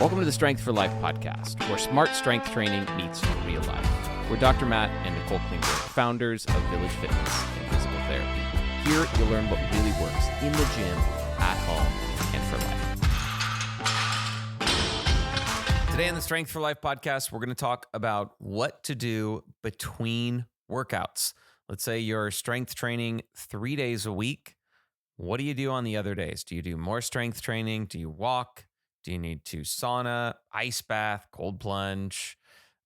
Welcome to the Strength for Life podcast, where smart strength training meets real life. We're Dr. Matt and Nicole Klingberg, founders of Village Fitness and Physical Therapy. Here, you'll learn what really works in the gym, at home, and for life. Today on the Strength for Life podcast, we're going to talk about what to do between workouts. Let's say you're strength training 3 days a week. What do you do on the other days? Do you do more strength training? Do you walk? Do you need to sauna, ice bath, cold plunge?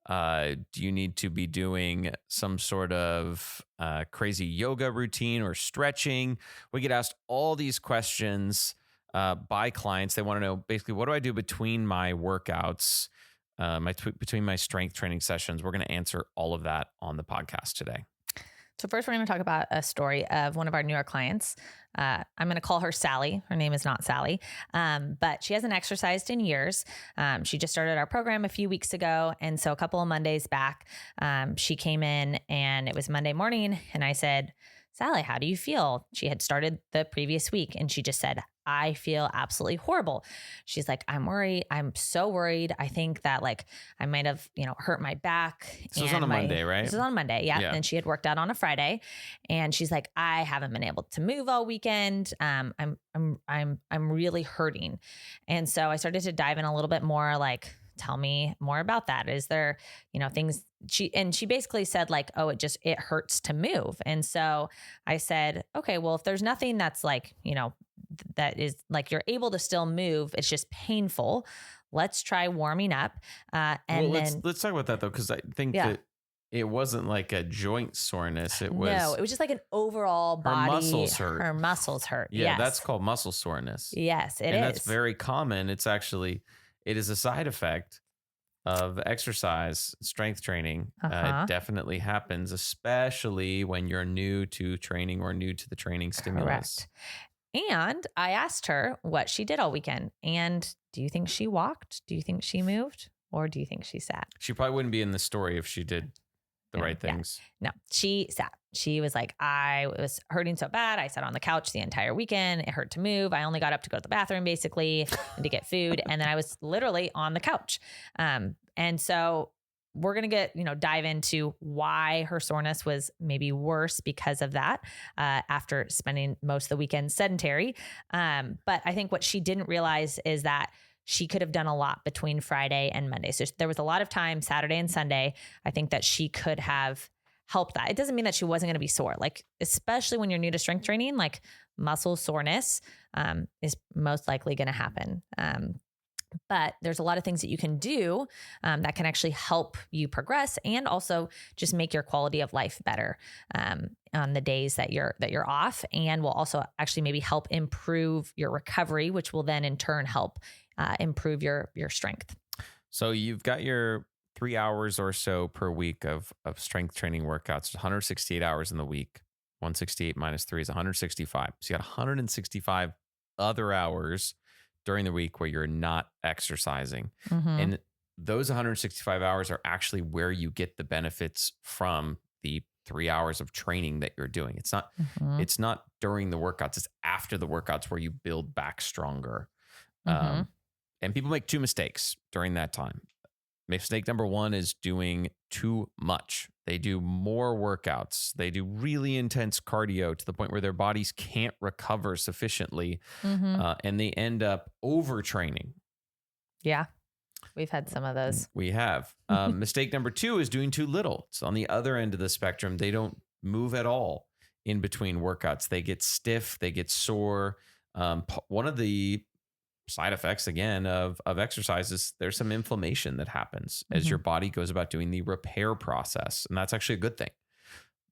Do you need to be doing some sort of crazy yoga routine or stretching? We get asked all these questions by clients. They want to know basically, what do I do between my workouts, between my strength training sessions? We're going to answer all of that on the podcast today. So first, we're going to talk about a story of one of our newer clients. I'm going to call her Sally. Her name is not Sally, but she hasn't exercised in years. She just started our program a few weeks ago. And so a couple of Mondays back, she came in and it was Monday morning. And I said, Sally, how do you feel? She had started the previous week and she just said, I feel absolutely horrible. She's like, I'm worried. I'm so worried. I think that I might have, hurt my back. This was on a Monday, right? This was on Monday. Yeah. And she had worked out on a Friday and she's like, I haven't been able to move all weekend. I'm really hurting. And so I started to dive in a little bit more, tell me more about that. Is there, things she basically said it hurts to move. And so I said, okay, well, if there's nothing that's that is you're able to still move, it's just painful. Let's try warming up. Let's talk about that though. Cause I think that it wasn't like a joint soreness. It was just like an overall body. Her muscles hurt. Her muscles hurt. Yeah. Yes. That's called muscle soreness. Yes, it is. And that's very common. It is a side effect of exercise, strength training. It definitely happens, especially when you're new to training or new to the training stimulus. Correct. And I asked her what she did all weekend. And do you think she walked? Do you think she moved? Or do you think she sat? She probably wouldn't be in the story if she did the right things. Yeah. No, she sat. She was like, I was hurting so bad. I sat on the couch the entire weekend. It hurt to move. I only got up to go to the bathroom basically and to get food. And then I was literally on the couch. And so we're going to dive into why her soreness was maybe worse because of that, after spending most of the weekend sedentary. But I think what she didn't realize is that she could have done a lot between Friday and Monday. So there was a lot of time Saturday and Sunday. I think that she could have helped that. It doesn't mean that she wasn't going to be sore, especially when you're new to strength training, muscle soreness is most likely going to happen. But there's a lot of things that you can do that can actually help you progress and also just make your quality of life better on the days that you're off, and will also actually maybe help improve your recovery, which will then in turn help improve your strength. So you've got your 3 hours or so per week of strength training workouts, 168 hours in the week. 168 minus 3 is 165. So you got 165 other hours during the week where you're not exercising. Mm-hmm. And those 165 hours are actually where you get the benefits from the 3 hours of training that you're doing. It's not during the workouts. It's after the workouts where you build back stronger. Mm-hmm. And people make two mistakes during that time. Mistake number one is doing too much. They do more workouts. They do really intense cardio to the point where their bodies can't recover sufficiently. Mm-hmm. And they end up overtraining. Yeah. We've had some of those. We have. Mistake number two is doing too little. It's on the other end of the spectrum. They don't move at all in between workouts. They get stiff. They get sore. One of the side effects, again, of exercise is there's some inflammation that happens as your body goes about doing the repair process. And that's actually a good thing.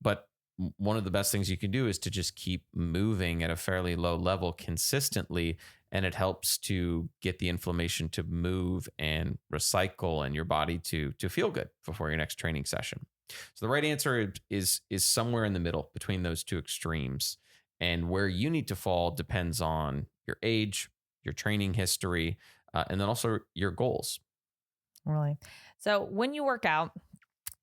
But one of the best things you can do is to just keep moving at a fairly low level consistently. And it helps to get the inflammation to move and recycle and your body to feel good before your next training session. So the right answer is somewhere in the middle between those two extremes. And where you need to fall depends on your age, your training history, and then also your goals. Really. So when you work out,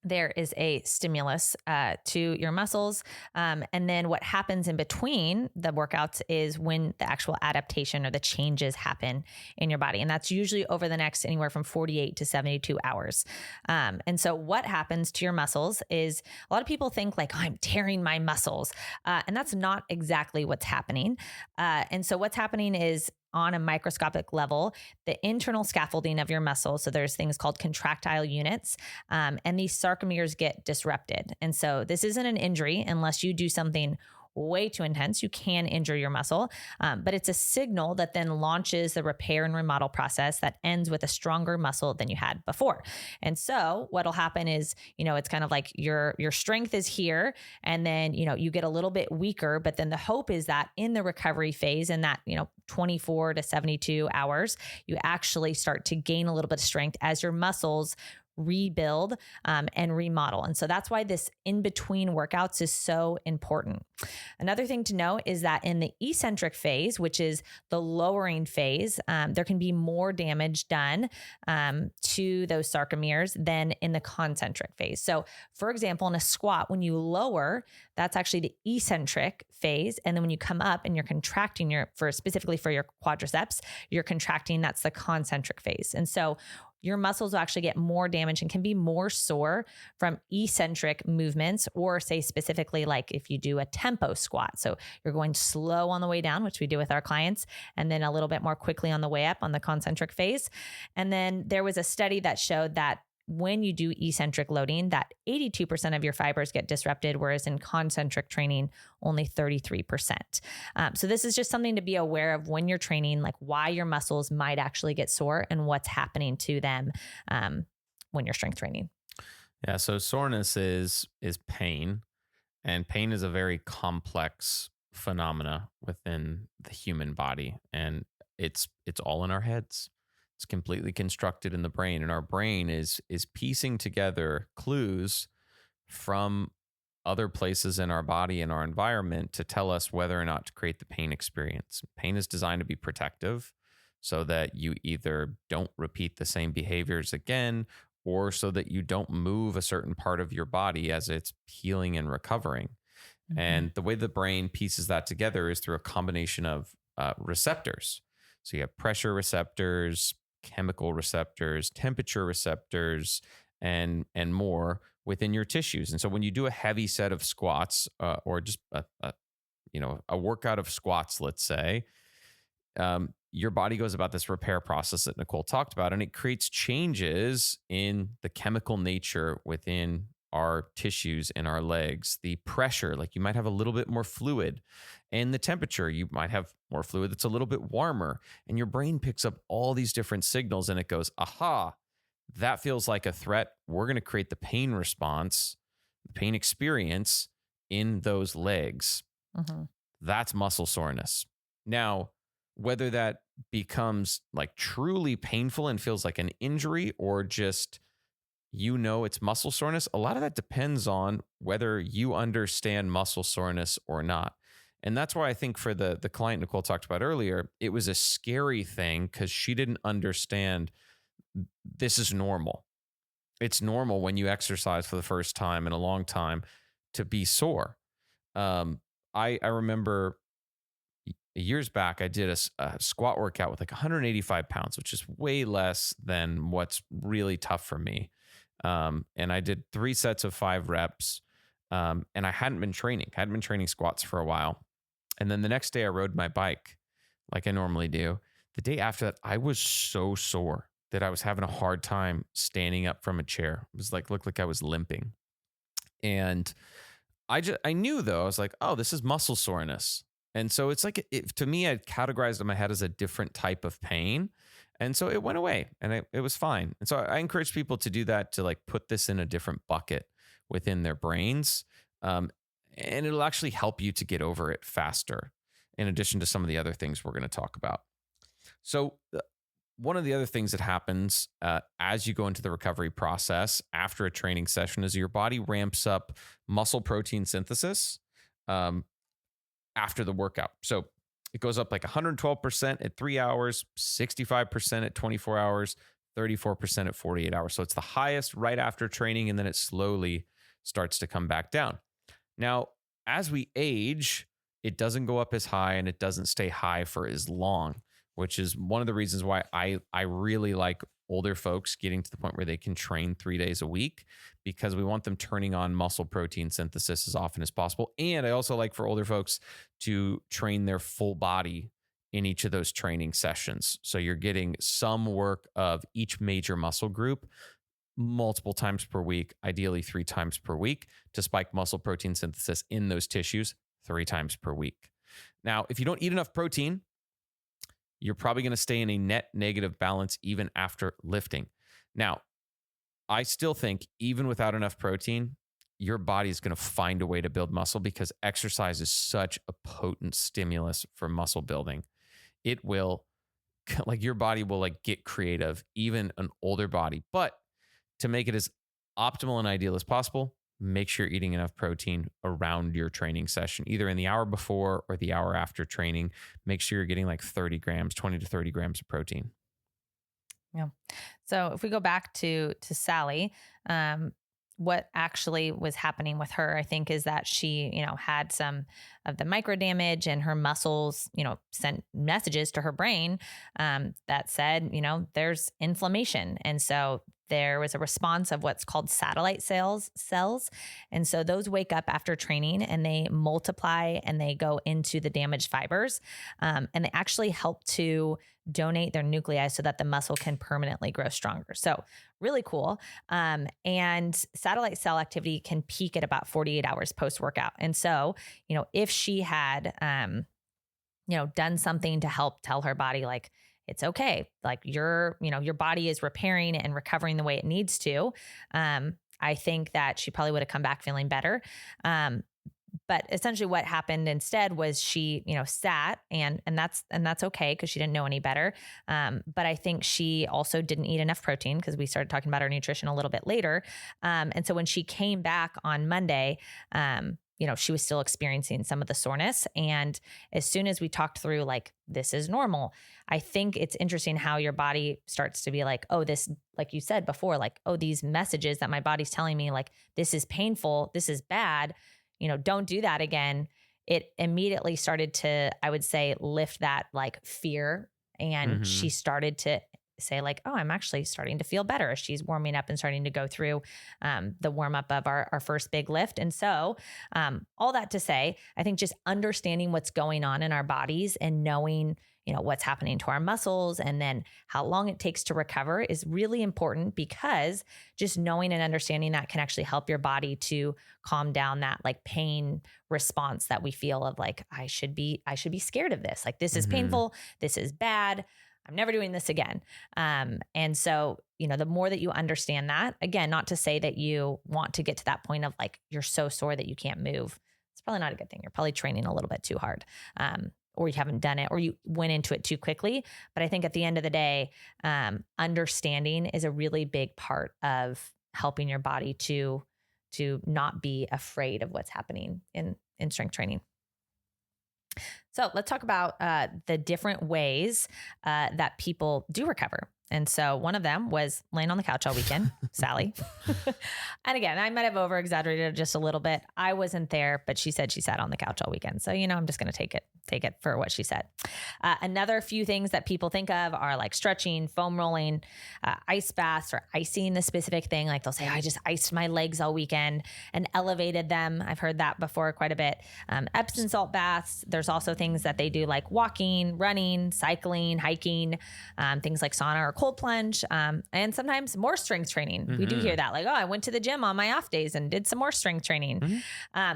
there is a stimulus to your muscles. And then what happens in between the workouts is when the actual adaptation or the changes happen in your body. And that's usually over the next anywhere from 48 to 72 hours. And so what happens to your muscles is a lot of people think like, oh, I'm tearing my muscles. And that's not exactly what's happening. And so what's happening is on a microscopic level, the internal scaffolding of your muscle. So there's things called contractile units, and these sarcomeres get disrupted. And so this isn't an injury unless you do something way too intense. You can injure your muscle, but it's a signal that then launches the repair and remodel process that ends with a stronger muscle than you had before. And so what'll happen is, it's kind of like your strength is here, and then, you get a little bit weaker, but then the hope is that in the recovery phase, in that, 24 to 72 hours, you actually start to gain a little bit of strength as your muscles rebuild and remodel. And so that's why this in between workouts is so important. Another thing to know is that in the eccentric phase, which is the lowering phase, there can be more damage done to those sarcomeres than in the concentric phase. So for example, in a squat, when you lower, that's actually the eccentric phase. And then when you come up and you're contracting specifically for your quadriceps, you're contracting, that's the concentric phase. And so your muscles will actually get more damage and can be more sore from eccentric movements, or say specifically like if you do a tempo squat. So you're going slow on the way down, which we do with our clients, and then a little bit more quickly on the way up on the concentric phase. And then there was a study that showed that when you do eccentric loading, that 82% of your fibers get disrupted, whereas in concentric training, only 33%. So this is just something to be aware of when you're training, like why your muscles might actually get sore and what's happening to them when you're strength training. Yeah. So soreness is pain, and pain is a very complex phenomena within the human body, and it's all in our heads. It's completely constructed in the brain, and our brain is piecing together clues from other places in our body and our environment to tell us whether or not to create the pain experience. Pain is designed to be protective so that you either don't repeat the same behaviors again, or so that you don't move a certain part of your body as it's healing and recovering. Mm-hmm. And the way the brain pieces that together is through a combination of receptors. So you have pressure receptors, chemical receptors, temperature receptors, and more within your tissues. And so when you do a heavy set of squats, or just a workout of squats, let's say, your body goes about this repair process that Nicole talked about, and it creates changes in the chemical nature within our tissues in our legs. The pressure, like you might have a little bit more fluid, and the temperature, you might have more fluid that's a little bit warmer, and your brain picks up all these different signals and it goes, aha, that feels like a threat. We're going to create the pain response, the pain experience in those legs. Mm-hmm. That's muscle soreness. Now, whether that becomes like truly painful and feels like an injury, or just it's muscle soreness, a lot of that depends on whether you understand muscle soreness or not. And that's why I think for the client Nicole talked about earlier, it was a scary thing because she didn't understand this is normal. It's normal when you exercise for the first time in a long time to be sore. I remember years back, I did a squat workout with like 185 pounds, which is way less than what's really tough for me. And I did 3 sets of 5 reps. And I hadn't been training squats for a while. And then the next day I rode my bike like I normally do. The day after that, I was so sore that I was having a hard time standing up from a chair. It was looked like I was limping. And I knew though, I was like, oh, this is muscle soreness. And so it's like, to me, I categorized it in my head as a different type of pain. And so it went away and it was fine. And so I encourage people to do that, to like put this in a different bucket within their brains. And it'll actually help you to get over it faster, in addition to some of the other things we're going to talk about. So one of the other things that happens as you go into the recovery process after a training session is your body ramps up muscle protein synthesis after the workout. So it goes up like 112% at 3 hours, 65% at 24 hours, 34% at 48 hours. So it's the highest right after training, and then it slowly starts to come back down. Now, as we age, it doesn't go up as high and it doesn't stay high for as long, which is one of the reasons why I really like older folks getting to the point where they can train 3 days a week, because we want them turning on muscle protein synthesis as often as possible. And I also like for older folks to train their full body in each of those training sessions. So you're getting some work of each major muscle group multiple times per week, ideally 3 times per week, to spike muscle protein synthesis in those tissues 3 times per week. Now, if you don't eat enough protein, you're probably going to stay in a net negative balance even after lifting. Now, I still think even without enough protein, your body is going to find a way to build muscle, because exercise is such a potent stimulus for muscle building. It will, like, your body will like get creative, even an older body. But to make it as optimal and ideal as possible, make sure you're eating enough protein around your training session, either in the hour before or the hour after training. Make sure you're getting like 30 grams, 20 to 30 grams of protein. Yeah. So if we go back to Sally, what actually was happening with her, I think, is that she, had some of the micro damage, and her muscles, sent messages to her brain that said, there's inflammation. And so there was a response of what's called satellite cells. And so those wake up after training and they multiply and they go into the damaged fibers. And they actually help to donate their nuclei so that the muscle can permanently grow stronger. So really cool. And satellite cell activity can peak at about 48 hours post-workout. And so, if she had, done something to help tell her body, like, it's okay, like your body is repairing and recovering the way it needs to, I think that she probably would have come back feeling better. But essentially what happened instead was she, sat and that's okay, because she didn't know any better. But I think she also didn't eat enough protein, because we started talking about her nutrition a little bit later. And so when she came back on Monday, she was still experiencing some of the soreness. And as soon as we talked through, like, this is normal, I think it's interesting how your body starts to be like, oh, this, like you said before, like, oh, these messages that my body's telling me, like, this is painful, this is bad, don't do that again. It immediately started to, I would say, lift that like fear. And she started to say, like, oh, I'm actually starting to feel better as she's warming up and starting to go through the warm up of our first big lift. And so all that to say, I think just understanding what's going on in our bodies and knowing, what's happening to our muscles and then how long it takes to recover is really important, because just knowing and understanding that can actually help your body to calm down that like pain response that we feel of, like, I should be scared of this. Like, this is painful. This is bad. I'm never doing this again. And so, the more that you understand that, again, not to say that you want to get to that point of like, you're so sore that you can't move. It's probably not a good thing. You're probably training a little bit too hard, or you haven't done it, or you went into it too quickly. But I think at the end of the day, understanding is a really big part of helping your body to not be afraid of what's happening in strength training. So let's talk about the different ways that people do recover. And so one of them was laying on the couch all weekend, Sally. And again, I might have over exaggerated just a little bit. I wasn't there, but she said she sat on the couch all weekend. So, I'm just going to take it for what she said. Another few things that people think of are like stretching, foam rolling, ice baths, or icing the specific thing. Like they'll say, I just iced my legs all weekend and elevated them. I've heard that before quite a bit. Epsom salt baths. There's also things that they do like walking, running, cycling, hiking, things like sauna or cold plunge, and sometimes more strength training. We do hear that, like, oh, I went to the gym on my off days and did some more strength training.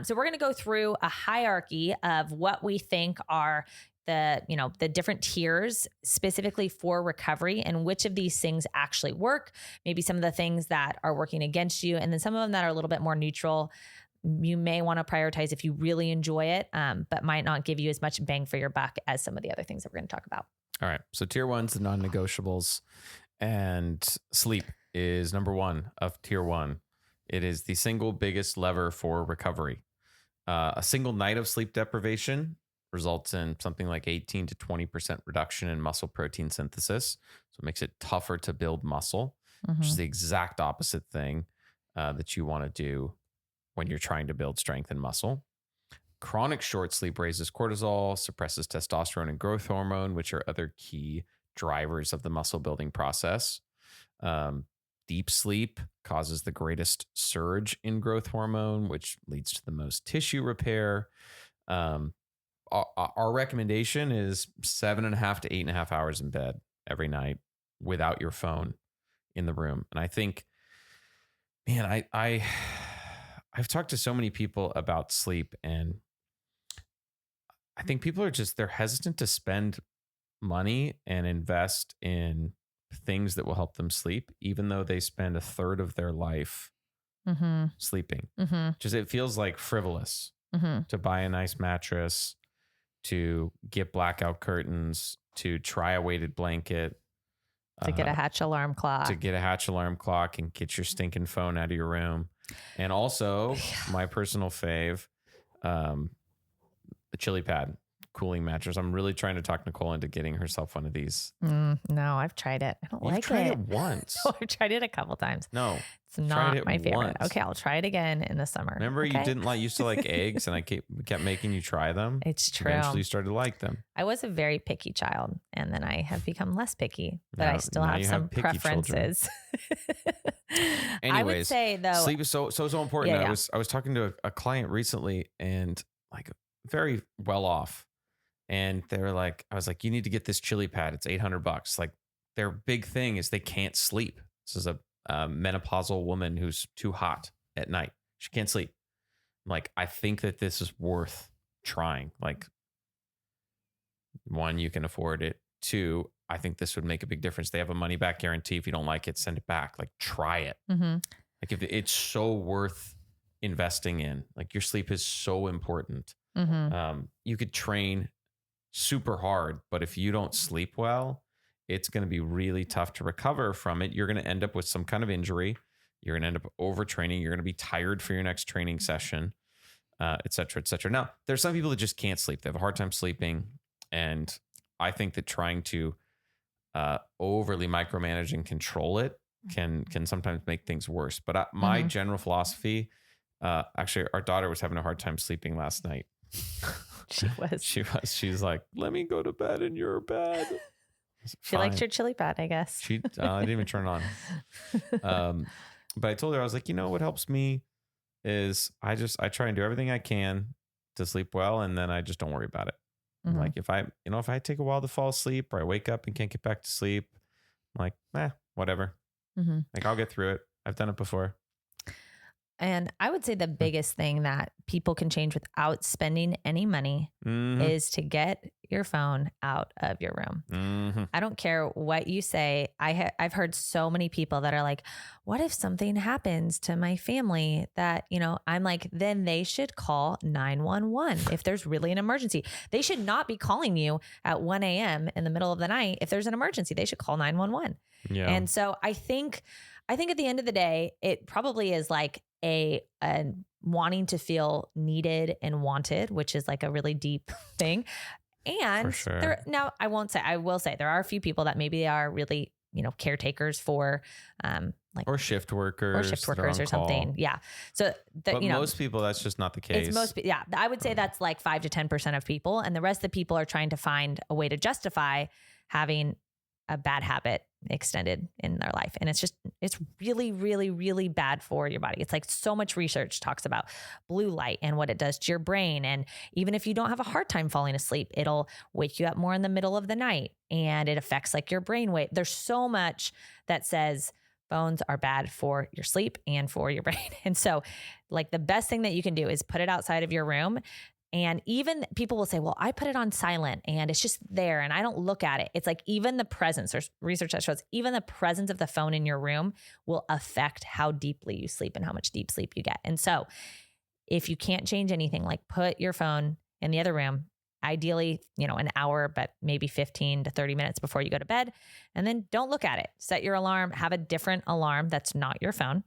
So we're going to go through a hierarchy of what we think are the different tiers specifically for recovery, and which of these things actually work, maybe some of the things that are working against you, and then some of them that are a little bit more neutral. You may want to prioritize if you really enjoy it, but might not give you as much bang for your buck as some of the other things that we're going to talk about. All right. So tier one's the non-negotiables, and sleep is number one of tier one. It is the single biggest lever for recovery. A single night of sleep deprivation results in something like 18 to 20% reduction in muscle protein synthesis. So it makes it tougher to build muscle, which is the exact opposite thing that you want to do when you're trying to build strength and muscle. Chronic short sleep raises cortisol, suppresses testosterone and growth hormone, which are other key drivers of the muscle building process. Deep sleep causes the greatest surge in growth hormone, which leads to the most tissue repair. Our recommendation is 7.5 to 8.5 hours in bed every night without your phone in the room. And I think, man, I've talked to so many people about sleep, and I think people are they're hesitant to spend money and invest in things that will help them sleep, even though they spend a third of their life sleeping. Just it feels like frivolous to buy a nice mattress, to get blackout curtains, to try a weighted blanket, to get a hatch alarm clock, and get your stinking phone out of your room. And also my personal fave, the chili pad cooling mattress. I'm really trying to talk Nicole into getting herself one of these. No, I've tried it. I don't like it. You've tried it once. No, I've tried it a couple times. No, it's not my favorite. Once. Okay, I'll try it again in the summer. Remember, you used to like eggs, and I kept making you try them. It's true. Eventually, you started to like them. I was a very picky child, and then I have become less picky, but I still have some preferences. Anyways, I would say though, sleep is so important. Yeah. I was talking to a client recently, and like very well off. And they were like, I was like, you need to get this chili pad. It's $800. Like, their big thing is they can't sleep. This is a menopausal woman who's too hot at night. She can't sleep. I'm like, I think that this is worth trying. Like, one, you can afford it. Two, I think this would make a big difference. They have a money back guarantee. If you don't like it, send it back. Like, try it. Like, if it's so worth investing in. Like, your sleep is so important. You could train super hard, but if you don't sleep well, it's going to be really tough to recover from it. You're going to end up with some kind of injury. You're going to end up overtraining. You're going to be tired for your next training session, et cetera, et cetera. Now, there's some people that just can't sleep. They have a hard time sleeping. And I think that trying to overly micromanage and control it can sometimes make things worse. But my general philosophy, actually, our daughter was having a hard time sleeping last night. She was. She's like, let me go to bed in your bed. She liked your chili pad, I guess. I didn't even turn it on. But I told her, I was like, what helps me is I try and do everything I can to sleep well, and then I just don't worry about it. Like, if I take a while to fall asleep, or I wake up and can't get back to sleep, I'm like, whatever. Like, I'll get through it. I've done it before. And I would say the biggest thing that people can change without spending any money is to get your phone out of your room. I don't care what you say. I've heard so many people that are like, what if something happens to my family that, I'm like, then they should call 911 if there's really an emergency. They should not be calling you at 1 a.m. in the middle of the night. If there's an emergency, they should call 911. Yeah. And so I think at the end of the day, it probably is like a wanting to feel needed and wanted, which is like a really deep thing. And now I will say there are a few people that maybe they are really, caretakers for, or shift workers or something. Yeah. So most people, that's just not the case. I would say that's like 5 to 10% of people. And the rest of the people are trying to find a way to justify having a bad habit extended in their life. And it's really, really, really bad for your body. It's like so much research talks about blue light and what it does to your brain. And even if you don't have a hard time falling asleep, it'll wake you up more in the middle of the night, and it affects like your brain wave. There's so much that says phones are bad for your sleep and for your brain. And so like the best thing that you can do is put it outside of your room. And even people will say, well, I put it on silent and it's just there and I don't look at it. It's like even the presence, there's research that shows even the presence of the phone in your room will affect how deeply you sleep and how much deep sleep you get. And so if you can't change anything, like put your phone in the other room, ideally, an hour, but maybe 15 to 30 minutes before you go to bed, and then don't look at it. Set your alarm, have a different alarm that's not your phone.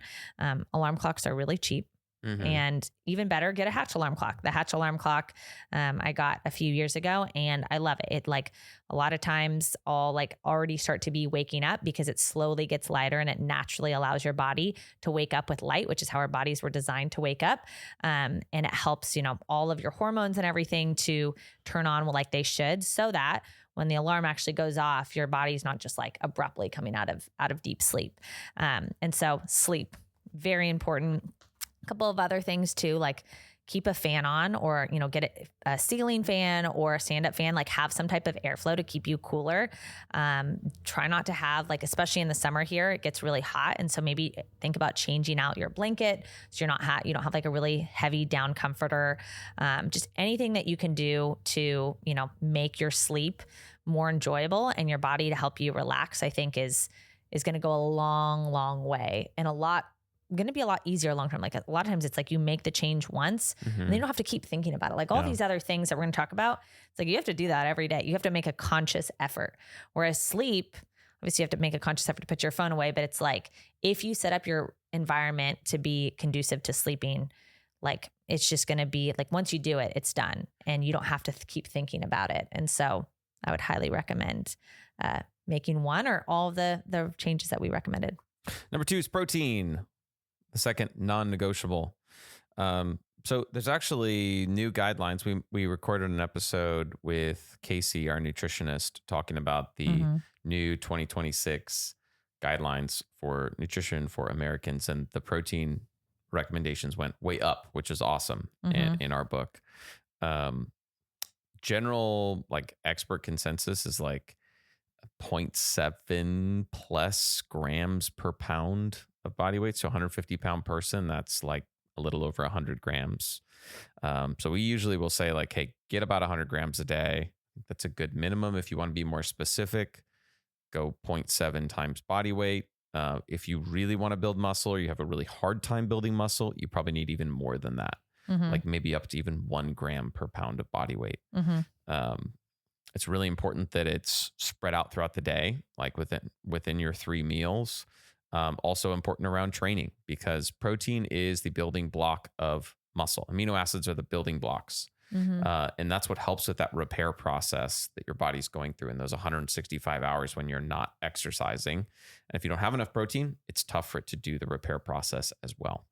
Alarm clocks are really cheap. And even better, get a Hatch alarm clock. The Hatch alarm clock I got a few years ago, and I love it. It like a lot of times I'll like already start to be waking up because it slowly gets lighter and it naturally allows your body to wake up with light, which is how our bodies were designed to wake up. And it helps, all of your hormones and everything to turn on like they should, so that when the alarm actually goes off, your body's not just like abruptly coming out of deep sleep. And so sleep, very important. A couple of other things too, like keep a fan on, or, get a ceiling fan or a stand-up fan, like have some type of airflow to keep you cooler. Try not to have, like, especially in the summer here, it gets really hot. And so maybe think about changing out your blanket so you're not you don't have like a really heavy down comforter. Just anything that you can do to, make your sleep more enjoyable and your body to help you relax, I think is going to go a long, long way, and going to be a lot easier long term. Like a lot of times it's like you make the change once and then you don't have to keep thinking about it. Like all these other things that we're going to talk about, it's like you have to do that every day. You have to make a conscious effort. Whereas sleep, obviously you have to make a conscious effort to put your phone away, but it's like if you set up your environment to be conducive to sleeping, like it's just going to be like once you do it, it's done and you don't have to keep thinking about it. And so I would highly recommend making one or all of the changes that we recommended. Number 2 is protein. The second non-negotiable. So there's actually new guidelines. We recorded an episode with Casey, our nutritionist, talking about the new 2026 guidelines for nutrition for Americans, and the protein recommendations went way up, which is awesome in our book. General like expert consensus is like 0.7 plus grams per pound of body weight. So 150 pound person, that's like a little over 100 grams. So we usually will say like, hey, get about 100 grams a day. That's a good minimum. If you want to be more specific, go 0.7 times body weight. If you really want to build muscle or you have a really hard time building muscle, you probably need even more than that. Like maybe up to even 1 gram per pound of body weight. It's really important that it's spread out throughout the day, like within your 3 meals. Also important around training, because protein is the building block of muscle. Amino acids are the building blocks. And that's what helps with that repair process that your body's going through in those 165 hours when you're not exercising. And if you don't have enough protein, it's tough for it to do the repair process as well.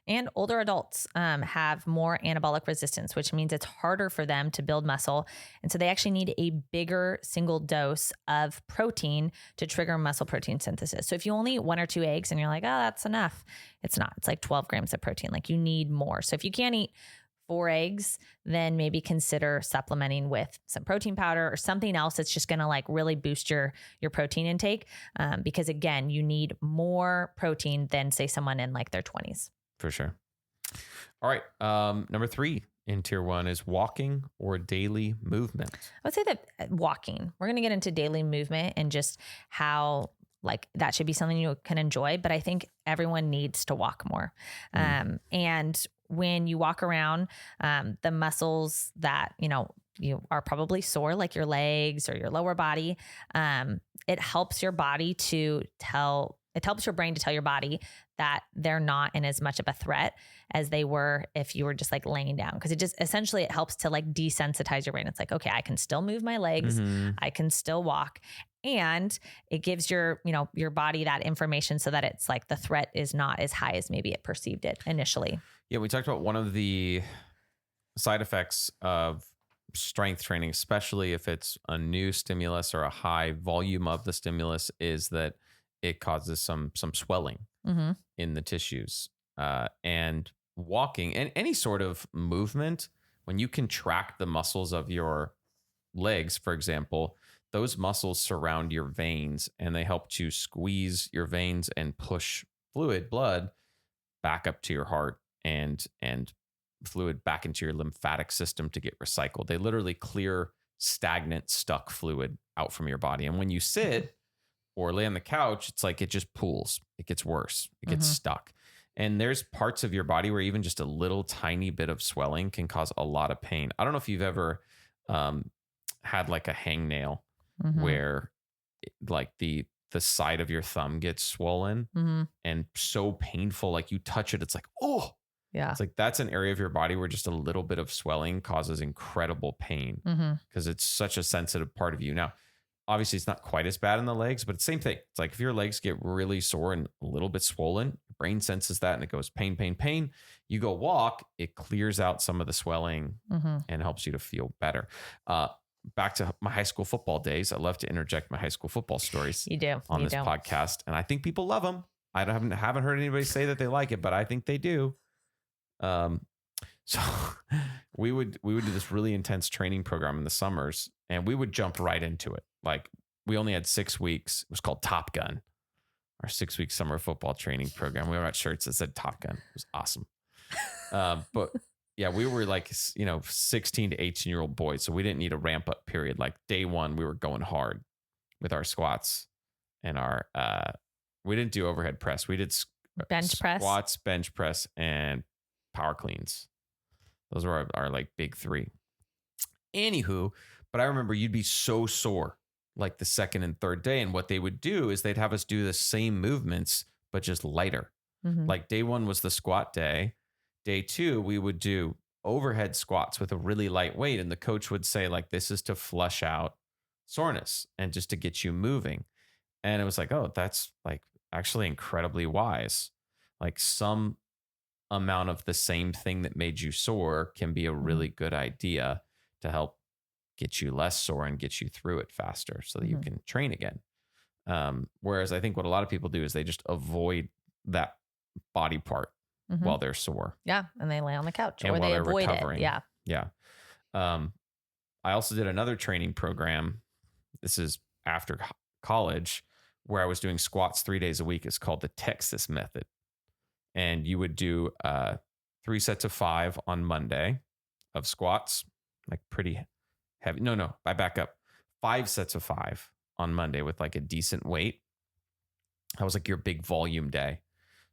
And older adults have more anabolic resistance, which means it's harder for them to build muscle. And so they actually need a bigger single dose of protein to trigger muscle protein synthesis. So if you only eat 1 or 2 eggs and you're like, oh, that's enough. It's not. It's like 12 grams of protein. Like you need more. So if you can't eat 4 eggs, then maybe consider supplementing with some protein powder or something else that's just going to like really boost your protein intake. Because again, you need more protein than say someone in like their 20s. For sure. All right. Number 3 in tier 1 is walking or daily movement. I would say that walking, we're going to get into daily movement and just how like that should be something you can enjoy. But I think everyone needs to walk more. And when you walk around, the muscles that, you are probably sore, like your legs or your lower body, it helps your body it helps your brain to tell your body that they're not in as much of a threat as they were if you were just like laying down. Cause it helps to like desensitize your brain. It's like, okay, I can still move my legs. I can still walk. And it gives your body that information so that it's like the threat is not as high as maybe it perceived it initially. Yeah. We talked about one of the side effects of strength training, especially if it's a new stimulus or a high volume of the stimulus, is that it causes some swelling in the tissues. And walking and any sort of movement, when you contract the muscles of your legs, for example, those muscles surround your veins and they help to squeeze your veins and push blood back up to your heart and fluid back into your lymphatic system to get recycled. They literally clear stagnant, stuck fluid out from your body. And when you sit or lay on the couch, it's like it just pools. It gets worse. It gets stuck. And there's parts of your body where even just a little tiny bit of swelling can cause a lot of pain. I don't know if you've ever had like a hangnail where like the side of your thumb gets swollen and so painful. Like you touch it, it's like, oh, Yeah. It's like that's an area of your body where just a little bit of swelling causes incredible pain because it's such a sensitive part of you. Now, obviously, it's not quite as bad in the legs, but it's the same thing. It's like if your legs get really sore and a little bit swollen, your brain senses that and it goes pain, pain, pain. You go walk, it clears out some of the swelling and helps you to feel better. Back to my high school football days. I love to interject my high school football stories on this podcast. And I think people love them. I haven't heard anybody say that they like it, but I think they do. So we would do this really intense training program in the summers and we would jump right into it. Like we only had 6 weeks. It was called Top Gun, our 6-week summer football training program. We got shirts that said Top Gun. It was awesome. But yeah, we were like, 16 to 18-year-old boys. So we didn't need a ramp up period. Like day one, we were going hard with our squats and we didn't do overhead press. We did bench press, squats, bench press, and power cleans. Those were our like big 3. Anywho, but I remember you'd be so sore like the second and third day. And what they would do is they'd have us do the same movements, but just lighter. Like day 1 was the squat day. Day 2, we would do overhead squats with a really light weight. And the coach would say like, this is to flush out soreness and just to get you moving. And it was like, oh, that's like actually incredibly wise. Like some amount of the same thing that made you sore can be a really good idea to help get you less sore and get you through it faster so that you can train again. Whereas I think what a lot of people do is they just avoid that body part while they're sore. Yeah. And they lay on the couch and or while they they're avoid recovering. it. Yeah. Yeah. I also did another training program. This is after college where I was doing squats 3 days a week. It's called the Texas method. And you would do 3 sets of 5 on Monday of squats, like pretty heavy. No, I back up. 5 sets of 5 on Monday with like a decent weight. That was like your big volume day.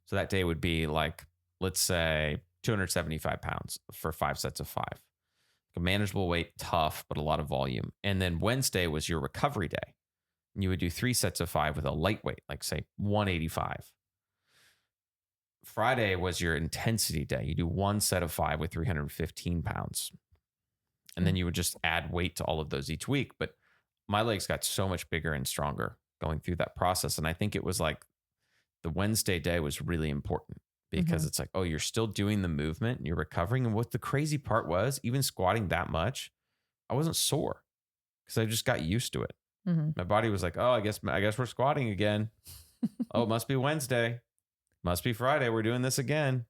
So that day would be like, let's say 275 pounds for 5 sets of 5. A manageable weight, tough, but a lot of volume. And then Wednesday was your recovery day. And you would do 3 sets of 5 with a lightweight, like say 185. Friday was your intensity day. You do 1 set of 5 with 315 pounds. And then you would just add weight to all of those each week. But my legs got so much bigger and stronger going through that process. And I think it was like the Wednesday day was really important because it's like, oh, you're still doing the movement and you're recovering. And what the crazy part was, even squatting that much, I wasn't sore because I just got used to it. My body was like, oh, I guess we're squatting again. Oh, it must be Wednesday. Must be Friday. We're doing this again.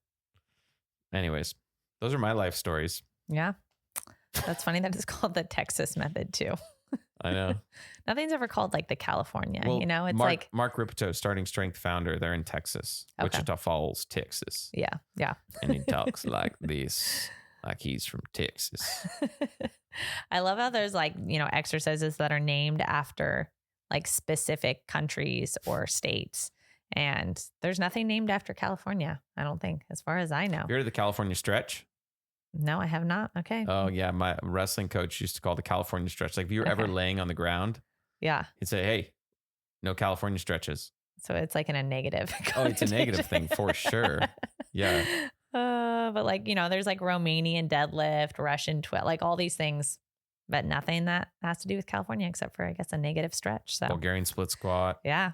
Anyways, those are my life stories. Yeah. That's funny that it's called the Texas method too. I know. Nothing's ever called like the California, Well, it's Mark Ripito, Starting Strength founder. They're in Texas, Wichita Falls, Texas. Yeah. Yeah. And he talks like this, like he's from Texas. I love how there's like, exercises that are named after like specific countries or states. And there's nothing named after California, I don't think, as far as I know. You heard of the California stretch? No, I have not. Okay. Oh, yeah. My wrestling coach used to call the California stretch. Like if you were ever laying on the ground, he'd say, hey, no California stretches. So it's like in a negative. Oh, it's a negative thing for sure. Yeah. But like, there's like Romanian deadlift, Russian like all these things, but nothing that has to do with California except for, I guess, a negative stretch. So Bulgarian split squat. Yeah.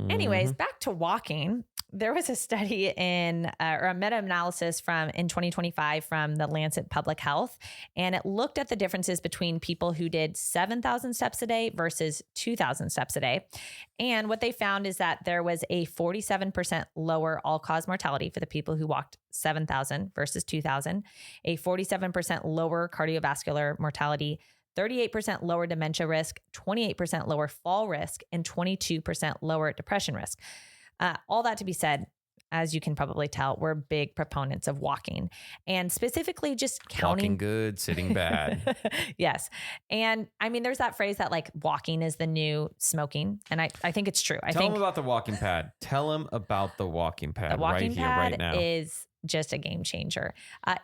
Anyways, back to walking. There was a study or a meta-analysis in 2025 from the Lancet Public Health, and it looked at the differences between people who did 7,000 steps a day versus 2,000 steps a day. And what they found is that there was a 47% lower all-cause mortality for the people who walked 7,000 versus 2,000, a 47% lower cardiovascular mortality, 38% lower dementia risk, 28% lower fall risk, and 22% lower depression risk. All that to be said, as you can probably tell, we're big proponents of walking and specifically just counting. Walking good, sitting bad. Yes. And I mean, there's that phrase that like walking is the new smoking. And I think it's true. Tell them about the walking pad. Tell them about the walking pad. The walking right here, pad right now. is just a game changer.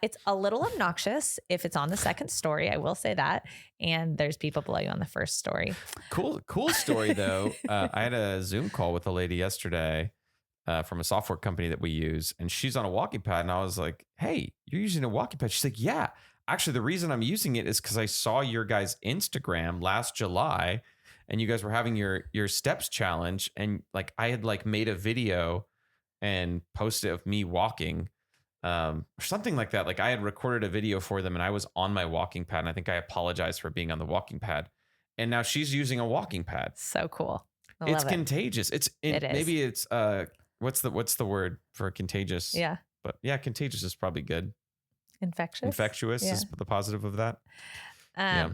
It's a little obnoxious if it's on the second story. I will say that. And there's people below you on the first story. Cool story though. I had a Zoom call with a lady yesterday. from a software company that we use, and she's on a walking pad. And I was like, "Hey, you're using a walking pad?" She's like, "Yeah, actually, the reason I'm using it is because I saw your guys' Instagram last July, and you guys were having your steps challenge, and like I had like made a video and posted of me walking." Or something like that. Like I had recorded a video for them and I was on my walking pad. And I think I apologized for being on the walking pad. And now she's using a walking pad. So cool. I It's love it. contagious. It is. Maybe it's what's the word for contagious? Yeah. But yeah, contagious is probably good. Infectious. Yeah. Is the positive of that. Yeah.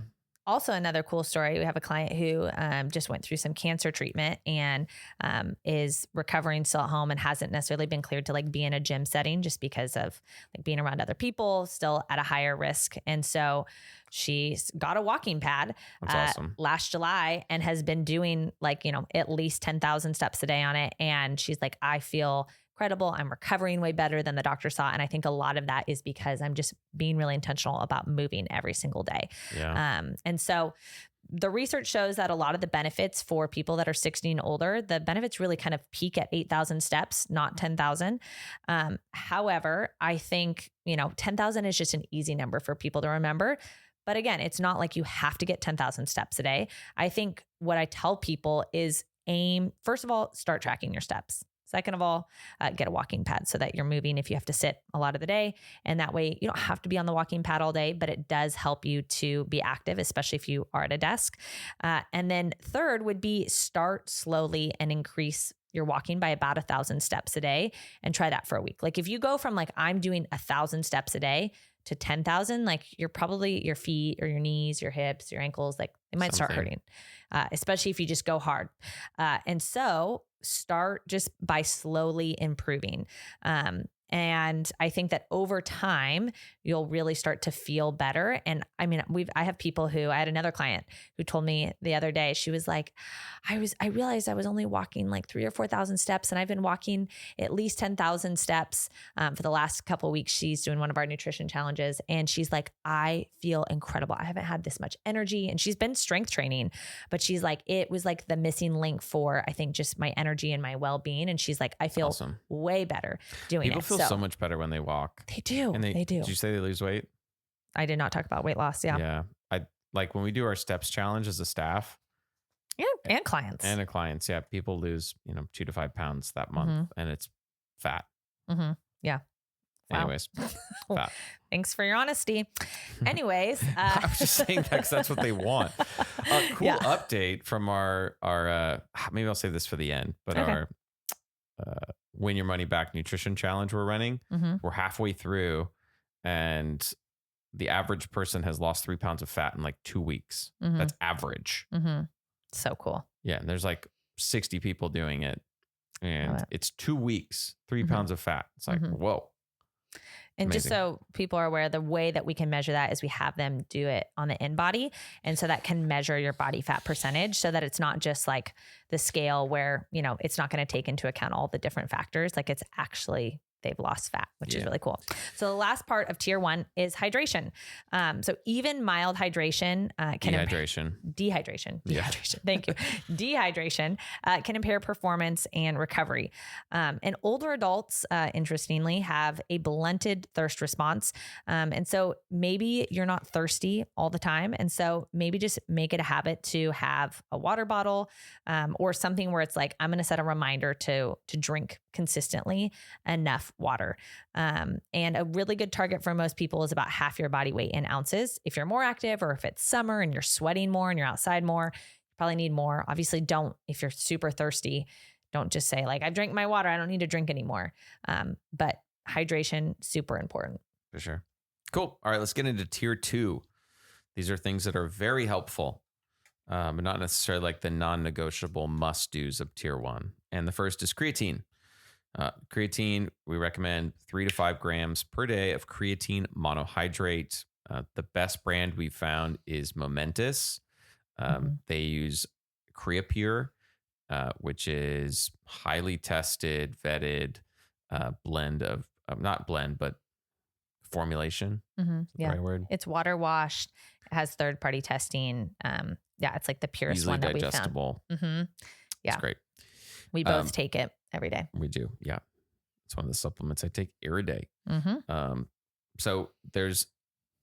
Also, another cool story. We have a client who just went through some cancer treatment and is recovering still at home and hasn't necessarily been cleared to like be in a gym setting just because of like being around other people, still at a higher risk. And so she's got a walking pad Awesome. last July and has been doing like, at least 10,000 steps a day on it. And she's like, I feel incredible. I'm recovering way better than the doctor saw. And I think a lot of that is because I'm just being really intentional about moving every single day. Yeah. And so the research shows that a lot of the benefits for people that are 60 and older, the benefits really kind of peak at 8,000 steps, not 10,000. However, I think, 10,000 is just an easy number for people to remember. But again, it's not like you have to get 10,000 steps a day. I think what I tell people is first of all, start tracking your steps. Second of all, get a walking pad so that you're moving if you have to sit a lot of the day. And that way you don't have to be on the walking pad all day, but it does help you to be active, especially if you are at a desk. And then third would be start slowly and increase your walking by about 1,000 steps a day and try that for a week. Like if you go from like, I'm doing 1,000 steps a day to 10,000, like you're probably your feet or your knees, your hips, your ankles, like it might start hurting, especially if you just go hard. And so start just by slowly improving. And I think that over time, you'll really start to feel better. And I mean, I have people I had another client who told me the other day, she was like, I realized I was only walking like 3,000 or 4,000 steps. And I've been walking at least 10,000 steps for the last couple of weeks. She's doing one of our nutrition challenges. And she's like, I feel incredible. I haven't had this much energy. And she's been strength training, but she's like, it was like the missing link for, I think, just my energy and my well-being. And she's like, I feel way better doing People it. Feel so much better when they walk. They do. And they do. Did you say they lose weight? I did not talk about weight loss. Yeah. Yeah. I like when we do our steps challenge as a staff. Yeah. And clients. And clients. Yeah. People lose, 2 to 5 pounds that month and it's fat. Mm-hmm. Yeah. Wow. Anyways, fat. Thanks for your honesty. Anyways. I was just saying that because that's what they want. Cool update from our maybe I'll save this for the end, but our win your money back nutrition challenge we're running. Mm-hmm. We're halfway through and the average person has lost 3 pounds of fat in like 2 weeks. Mm-hmm. That's average. Mm-hmm. So cool. Yeah. And there's like 60 people doing it and it's 2 weeks, 3 pounds of fat. It's like, whoa. And amazing. Just so people are aware, the way that we can measure that is we have them do it on the InBody. And so that can measure your body fat percentage so that it's not just like the scale where, it's not going to take into account all the different factors. Like it's actually they've lost fat, which is really cool. So the last part of tier 1 is hydration. So even mild hydration can dehydration. Yeah. Thank you. Dehydration can impair performance and recovery. And older adults, interestingly, have a blunted thirst response. And so maybe you're not thirsty all the time. And so maybe just make it a habit to have a water bottle or something where it's like, I'm going to set a reminder to drink consistently enough water. And a really good target for most people is about half your body weight in ounces. If you're more active or if it's summer and you're sweating more and you're outside more, you probably need more. Obviously if you're super thirsty, don't just say like, I've drank my water, I don't need to drink anymore. But hydration, super important. For sure. Cool. All right, let's get into tier 2. These are things that are very helpful, but not necessarily like the non-negotiable must-dos of tier 1. And the first is creatine. Creatine, we recommend 3 to 5 grams per day of creatine monohydrate. The best brand we've found is Momentous. They use Creapure, which is highly tested, vetted blend of, not blend, but formulation. Mm-hmm. The right word? It's water washed. It has third-party testing. It's like the purest easily one that we found. digestible. Mm-hmm. Yeah. It's great. We both take it every day. We do. Yeah. It's one of the supplements I take every day. Mm-hmm. So there's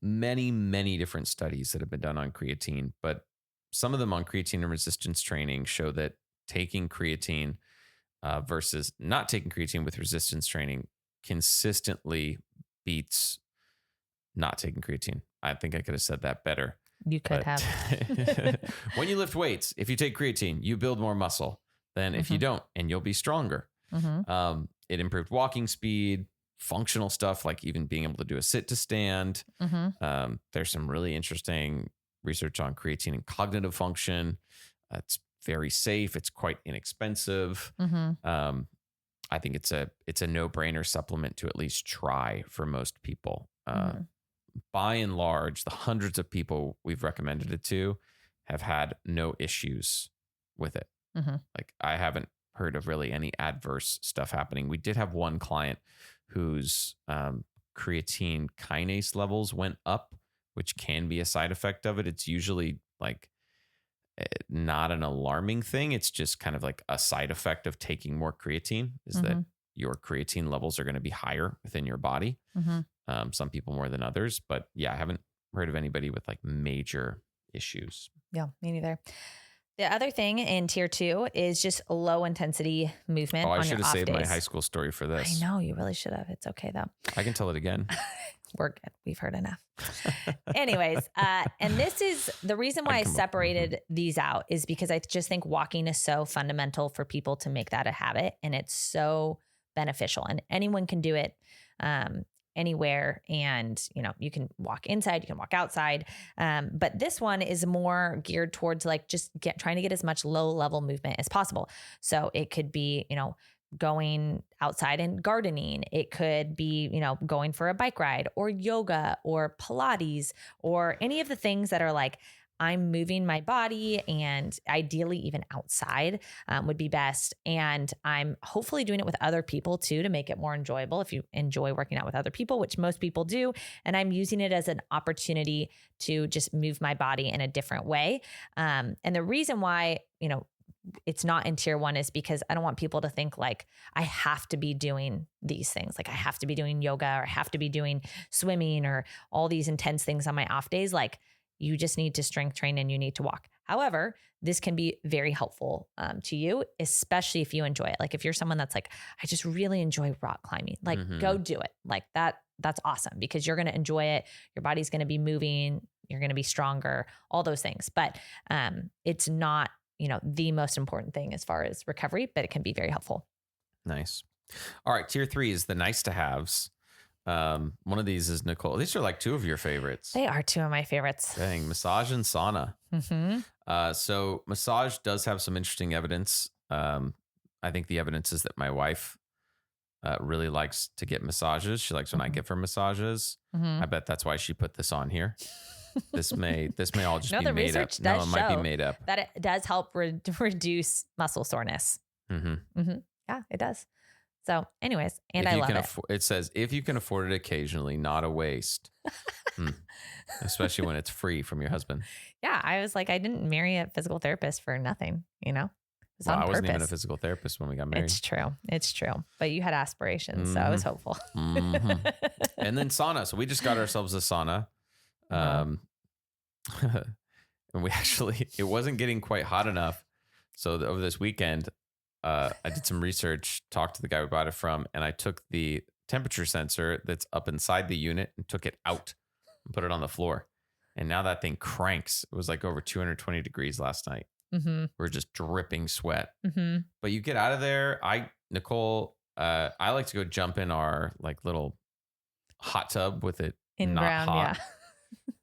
many, many different studies that have been done on creatine, but some of them on creatine and resistance training show that taking creatine versus not taking creatine with resistance training consistently beats not taking creatine. I think I could have said that better. You could have. When you lift weights, if you take creatine, you build more muscle than if you don't, and you'll be stronger. Mm-hmm. It improved walking speed, functional stuff like even being able to do a sit to stand. Mm-hmm. There's some really interesting research on creatine and cognitive function. It's very safe. It's quite inexpensive. Mm-hmm. I think it's a no-brainer supplement to at least try for most people. By and large, the hundreds of people we've recommended it to have had no issues with it. Mm-hmm. Like I haven't heard of really any adverse stuff happening. We did have one client whose creatine kinase levels went up, which can be a side effect of it. It's usually like not an alarming thing. It's just kind of like a side effect of taking more creatine is that your creatine levels are going to be higher within your body. Some people more than others, but yeah, I haven't heard of anybody with like major issues. Yeah, me neither. The other thing in tier 2 is just low intensity movement. Oh, I on should your have off saved my days. high school story for I this. know you really should have. It's okay though. I can tell it again. We're good. We've heard enough. Anyways, and this is the reason why I separated these out is because I just think walking is so fundamental for people to make that a habit, and it's so beneficial, and anyone can do it anywhere. And you can walk inside, you can walk outside, but this one is more geared towards like just trying to get as much low level movement as possible. So it could be going outside and gardening. It could be, going for a bike ride or yoga or Pilates or any of the things that are like, I'm moving my body, and ideally even outside would be best. And I'm hopefully doing it with other people too, to make it more enjoyable if you enjoy working out with other people, which most people do. And I'm using it as an opportunity to just move my body in a different way. And the reason why, it's not in tier 1 is because I don't want people to think like I have to be doing these things. Like I have to be doing yoga or I have to be doing swimming or all these intense things on my off days. Like you just need to strength train and you need to walk. However, this can be very helpful to you, especially if you enjoy it. Like if you're someone that's like, I just really enjoy rock climbing, like go do it. Like that's awesome because you're going to enjoy it. Your body's going to be moving. You're going to be stronger, all those things. But it's not, the most important thing as far as recovery, but it can be very helpful. Nice. All right. Tier 3 is the nice to haves. One of these is Nicole. These are like 2 of your favorites. They are 2 of my favorites. Dang, massage and sauna. So massage does have some interesting evidence. I think the evidence is that my wife really likes to get massages. She likes when I give her massages. I bet that's why she put this on here. This may all just be made up. No, it might be made up. That it does help reduce muscle soreness. Yeah, it does. So anyways, and I love it. It says, if you can afford it occasionally, not a waste. Especially when it's free from your husband. Yeah, I was like, I didn't marry a physical therapist for nothing, Well, I wasn't even a physical therapist when we got married. It's true. But you had aspirations, so I was hopeful. And then sauna. So we just got ourselves a sauna. And we actually, it wasn't getting quite hot enough. So over this weekend, I did some research, talked to the guy we bought it from, and I took the temperature sensor that's up inside the unit and took it out and put it on the floor. And now that thing cranks. It was like over 220 degrees last night. We're just dripping sweat. But you get out of there. Nicole, I like to go jump in our like little hot tub with it not hot.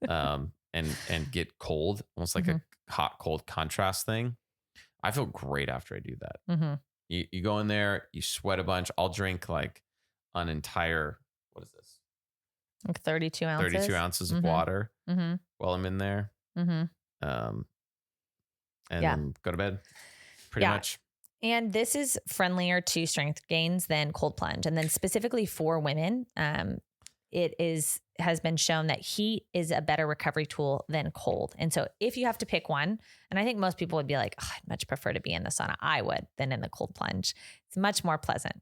Yeah. And get cold, almost like a hot cold contrast thing. I feel great after I do that. You go in there, you sweat a bunch. I'll drink like an entire, what is this? Like 32 ounces. 32 ounces of water while I'm in there. And then go to bed pretty much. And this is friendlier to strength gains than cold plunge. And then specifically for women, has been shown that heat is a better recovery tool than cold. And so if you have to pick one, and I think most people would be like, oh, I'd much prefer to be in the sauna. I would than in the cold plunge. It's much more pleasant.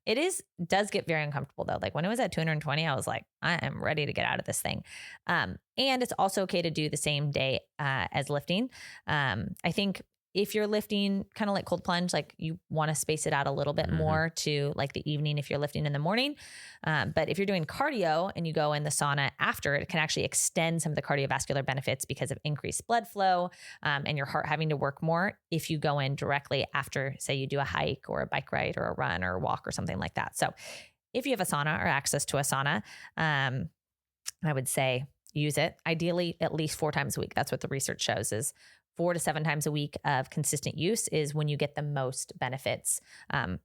Does get very uncomfortable though. Like when it was at 220, I was like, I am ready to get out of this thing. And it's also okay to do the same day as lifting. I think if you're lifting kind of like cold plunge, like you want to space it out a little bit more to like the evening if you're lifting in the morning. But if you're doing cardio and you go in the sauna after, it can actually extend some of the cardiovascular benefits because of increased blood flow and your heart having to work more if you go in directly after, say you do a hike or a bike ride or a run or a walk or something like that. So if you have a sauna or access to a sauna, I would say use it. Ideally, at least 4 times a week. That's what the research shows is 4 to 7 times a week of consistent use is when you get the most benefits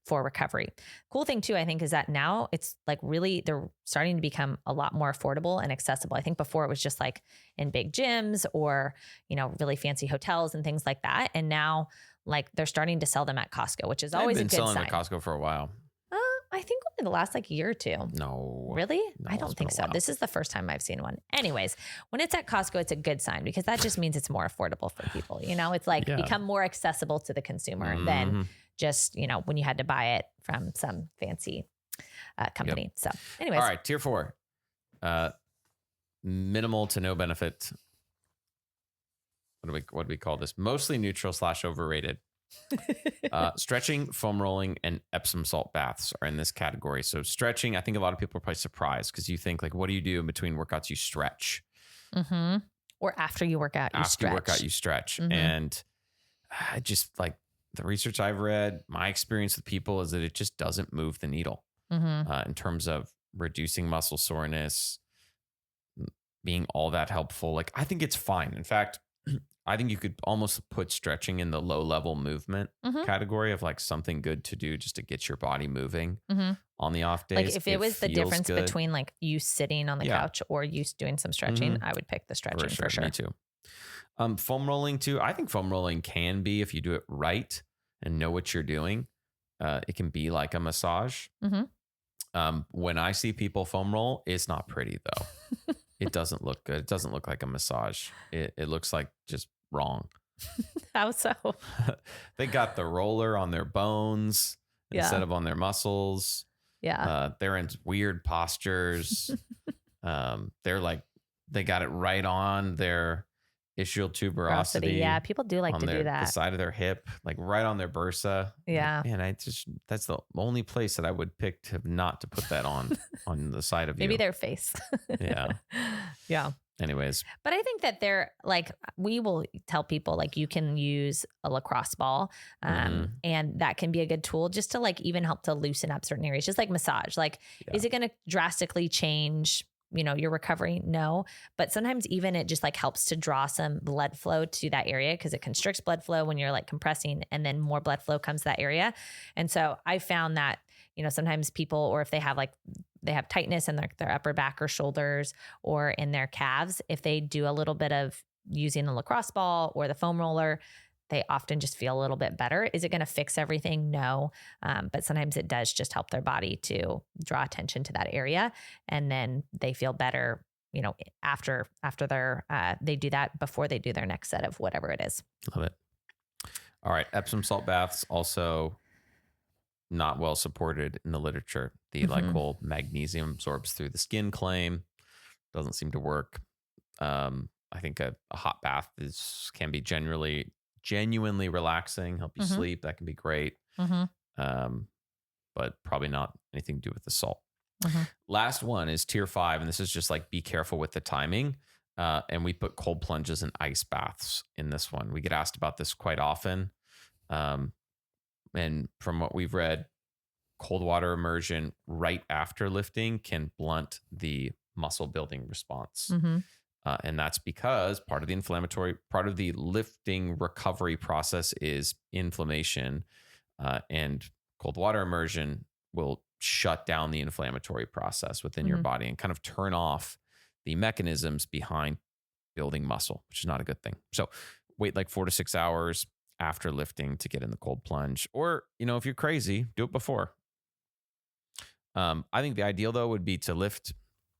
for recovery. Cool thing too, I think, is that now it's like really, they're starting to become a lot more affordable and accessible. I think before it was just like in big gyms or, really fancy hotels and things like that. And now like they're starting to sell them at Costco, which is always a good sign. They've been selling at Costco for a while. I think only the last like year or 2. No. Really? No, I don't think so. This is the first time I've seen one. Anyways, when it's at Costco, it's a good sign because that just means it's more affordable for people. It's like become more accessible to the consumer than just, when you had to buy it from some fancy company. Yep. So anyways. All right. Tier 4, minimal to no benefit. What do we call this? Mostly neutral / overrated. Stretching, foam rolling, and Epsom salt baths are in this category. So stretching, I think a lot of people are probably surprised because you think like, what do you do in between workouts? You stretch. Or after you work out, you stretch. After you work out, you stretch. And I just like the research I've read, my experience with people is that it just doesn't move the needle in terms of reducing muscle soreness, being all that helpful. Like I think it's fine. In fact, I think you could almost put stretching in the low level movement category of like something good to do just to get your body moving on the off days. Like if it was the difference between like you sitting on the couch or you doing some stretching, I would pick the stretching for sure. Me too. Foam rolling too. I think foam rolling can be, if you do it right and know what you're doing, it can be like a massage. When I see people foam roll, it's not pretty though. It doesn't look good. It doesn't look like a massage. It looks like just wrong. How so? They got the roller on their bones instead of on their muscles. They're in weird postures. They're like, they got it right on their ischial tuberosity. Yeah, people do like to do that. The side of their hip, like right on their bursa. Yeah. And that's the only place that I would pick to not to put that on the side of Maybe you. their face. Yeah. Anyways. But I think that they're like, we will tell people like you can use a lacrosse ball and that can be a good tool just to like even help to loosen up certain areas, just like massage. Like, is it going to drastically change your recovery? No. But sometimes even it just like helps to draw some blood flow to that area because it constricts blood flow when you're like compressing and then more blood flow comes to that area. And so I found that, sometimes people, or if they have tightness in their upper back or shoulders or in their calves, if they do a little bit of using the lacrosse ball or the foam roller, they often just feel a little bit better. Is it going to fix everything? No. But sometimes it does just help their body to draw attention to that area. And then they feel better, after they do that before they do their next set of whatever it is. Love it. All right. Epsom salt baths also not well supported in the literature. The like whole magnesium absorbs through the skin claim doesn't seem to work. I think a hot bath can be genuinely relaxing, help you sleep. That can be great. But probably not anything to do with the salt. Last one is tier 5. And this is just like, be careful with the timing. And we put cold plunges and ice baths in this one. We get asked about this quite often. And from what we've read, cold water immersion right after lifting can blunt the muscle building response. And that's because part of the lifting recovery process is inflammation, and cold water immersion will shut down the inflammatory process within your body and kind of turn off the mechanisms behind building muscle, which is not a good thing. So wait like 4 to 6 hours after lifting to get in the cold plunge, or, if you're crazy, do it before. I think the ideal though would be to lift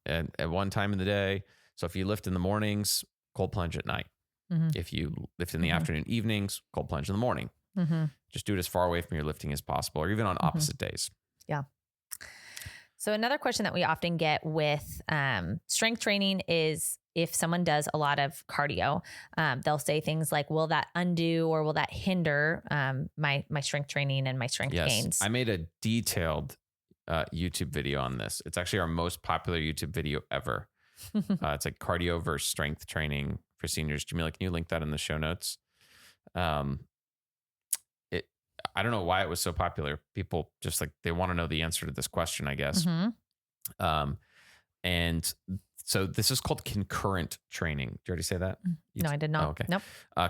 at one time in the day. So if you lift in the mornings, cold plunge at night. Mm-hmm. If you lift in the Mhm. afternoon, evenings, cold plunge in the morning. Mm-hmm. Just do it as far away from your lifting as possible, or even on opposite days. Yeah. So another question that we often get with strength training is if someone does a lot of cardio, they'll say things like, will that undo or will that hinder my strength training and my strength gains? I made a detailed YouTube video on this. It's actually our most popular YouTube video ever. It's like cardio versus strength training for seniors. Jamila, can you link that in the show notes? I don't know why it was so popular. People just like, they want to know the answer to this question, I guess. Mm-hmm. And so this is called concurrent training. Did you already say that? No, I did not. Oh, okay. Nope.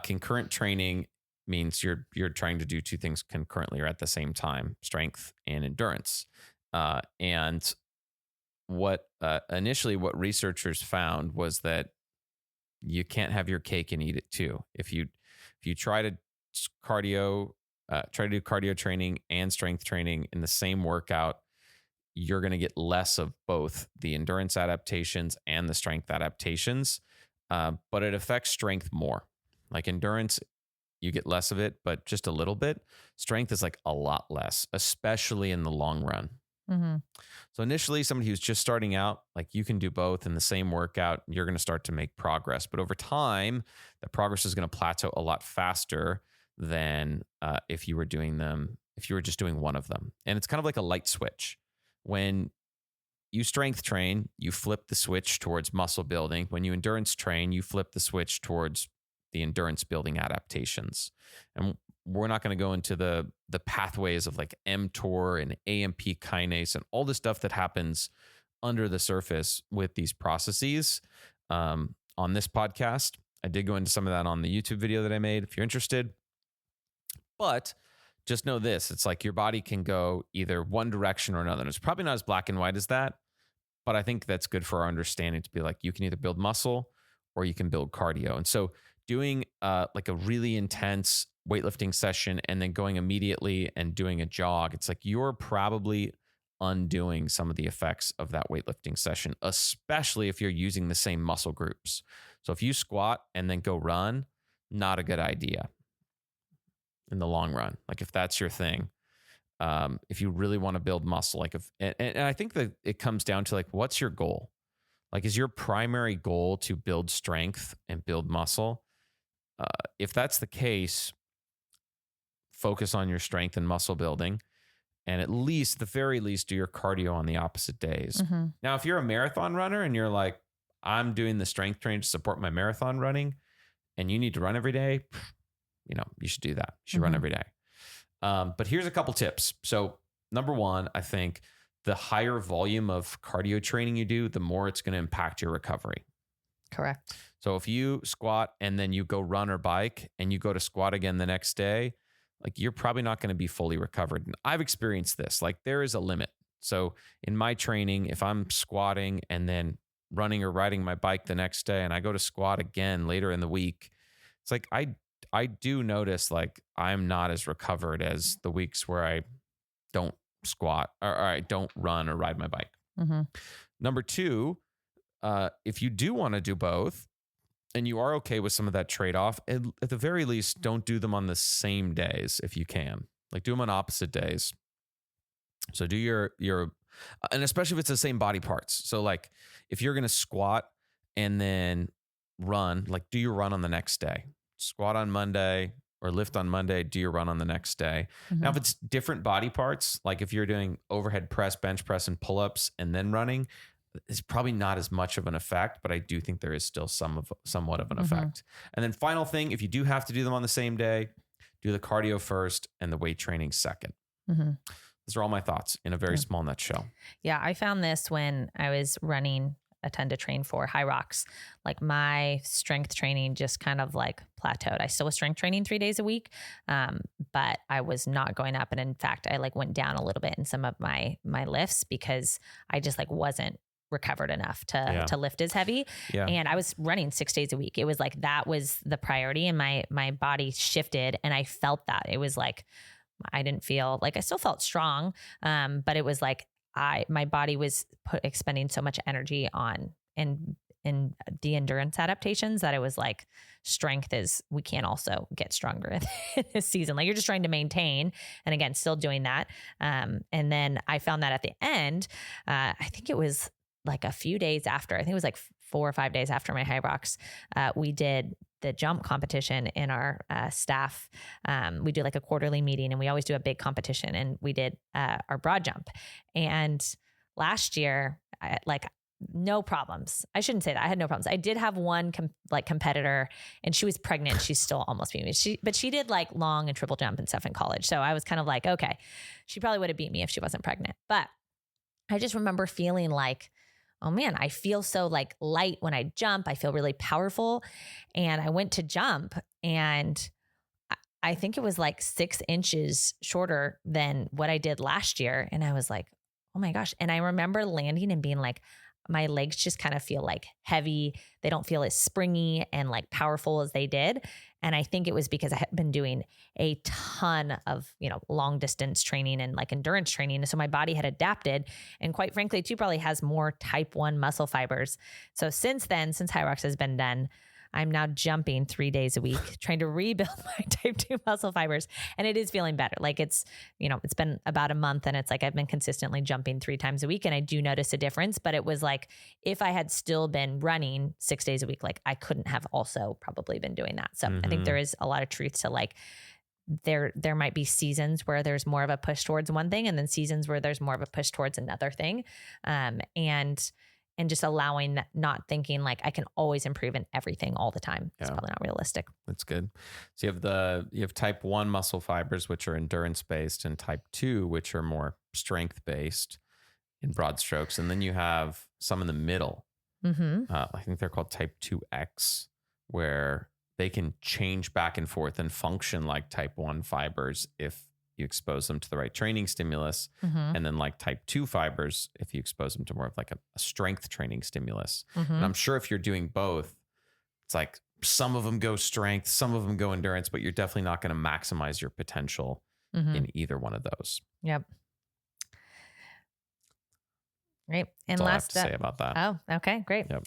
Concurrent training means you're trying to do two things concurrently or at the same time, strength and endurance. And what initially what researchers found was that you can't have your cake and eat it too. If you try to do cardio training and strength training in the same workout, you're going to get less of both the endurance adaptations and the strength adaptations. But it affects strength more. Like endurance, you get less of it, but just a little bit. Strength is like a lot less, especially in the long run. Mm-hmm. So initially, somebody who's just starting out, like you can do both in the same workout, you're going to start to make progress. But over time, the progress is going to plateau a lot faster than if you were just doing one of them. And it's kind of like a light switch. When you strength train, you flip the switch towards muscle building. When you endurance train, you flip the switch towards the endurance building adaptations. And we're not going to go into the pathways of like mTOR and AMP kinase and all the stuff that happens under the surface with these processes on this podcast. I did go into some of that on the YouTube video that I made if you're interested. But just know this, it's like your body can go either one direction or another. And it's probably not as black and white as that, but I think that's good for our understanding to be like, you can either build muscle or you can build cardio. And so doing like a really intense weightlifting session and then going immediately and doing a jog, it's like you're probably undoing some of the effects of that weightlifting session, especially if you're using the same muscle groups. So if you squat and then go run, not a good idea in the long run. Like if that's your thing, if you really want to build muscle, like and I think that it comes down to like, what's your goal? Like, is your primary goal to build strength and build muscle? If that's the case, focus on your strength and muscle building, and at least, the very least, do your cardio on the opposite days. Mm-hmm. Now, if you're a marathon runner and you're like, I'm doing the strength training to support my marathon running, and you need to run every day, you should do that. You should run every day. But here's a couple tips. So number one, I think the higher volume of cardio training you do, the more it's going to impact your recovery. Correct. So if you squat and then you go run or bike and you go to squat again the next day, like you're probably not going to be fully recovered. And I've experienced this, like there is a limit. So in my training, if I'm squatting and then running or riding my bike the next day and I go to squat again later in the week, it's like I do notice like I'm not as recovered as the weeks where I don't squat or I don't run or ride my bike. Mm-hmm. Number two, if you do want to do both and you are okay with some of that trade-off, at the very least, don't do them on the same days if you can. Like do them on opposite days. So do your and especially if it's the same body parts. So like if you're going to squat and then run, like do your run on the next day. Squat on Monday or lift on Monday, do your run on the next day. Mm-hmm. Now, if it's different body parts, like if you're doing overhead press, bench press, and pull-ups and then running, it's probably not as much of an effect, but I do think there is still somewhat of an effect. And then final thing, if you do have to do them on the same day, do the cardio first and the weight training second. Mm-hmm. Those are all my thoughts in a very small nutshell. Yeah, I found this when I was running a ton to train for High Rocks. Like my strength training just kind of like plateaued. I still was strength training 3 days a week, but I was not going up. And in fact, I like went down a little bit in some of my lifts because I just like wasn't recovered enough to lift as heavy. Yeah. And I was running 6 days a week. It was like, that was the priority, and my body shifted and I felt that. It was like, I didn't feel like, I still felt strong. But it was like, my body was expending so much energy on in the endurance adaptations that it was like we can also get stronger in this season. Like you're just trying to maintain, and again, still doing that. And then I found that at the end, I think it was like a few days after, I think it was like 4 or 5 days after my high rocks, we did the jump competition in our staff. We do like a quarterly meeting, and we always do a big competition, and we did our broad jump. And last year, no problems. I shouldn't say that. I had no problems. I did have one competitor, and she was pregnant. She still almost beat me. But she did like long and triple jump and stuff in college. So I was kind of like, okay, she probably would have beat me if she wasn't pregnant. But I just remember feeling like, oh man, I feel so like light when I jump. I feel really powerful. And I went to jump, and I think it was like 6 inches shorter than what I did last year. And I was like, oh my gosh. And I remember landing and being like, my legs just kind of feel like heavy. They don't feel as springy and like powerful as they did. And I think it was because I had been doing a ton of, long distance training and like endurance training. So my body had adapted, and quite frankly, too, probably has more type 1 muscle fibers. So since then, since High Rocks has been done, I'm now jumping 3 days a week, trying to rebuild my type 2 muscle fibers. And it is feeling better. Like it's been about a month, and it's like I've been consistently jumping 3 times a week, and I do notice a difference. But it was like, if I had still been running 6 days a week, like I couldn't have also probably been doing that. So I think there is a lot of truth to like, there might be seasons where there's more of a push towards one thing, and then seasons where there's more of a push towards another thing. And just allowing that, not thinking like I can always improve in everything all the time. It's probably not realistic. That's good. So you have type 1 muscle fibers, which are endurance based, and type 2, which are more strength based in broad strokes. And then you have some in the middle. I think they're called type 2X, where they can change back and forth and function like type 1 fibers if you expose them to the right training stimulus. And then like type 2 fibers, if you expose them to more of like a strength training stimulus. And I'm sure if you're doing both, it's like some of them go strength, some of them go endurance, but you're definitely not going to maximize your potential in either one of those. Yep. Great. And That's all I have last to say about that. Oh, okay, great. Yep.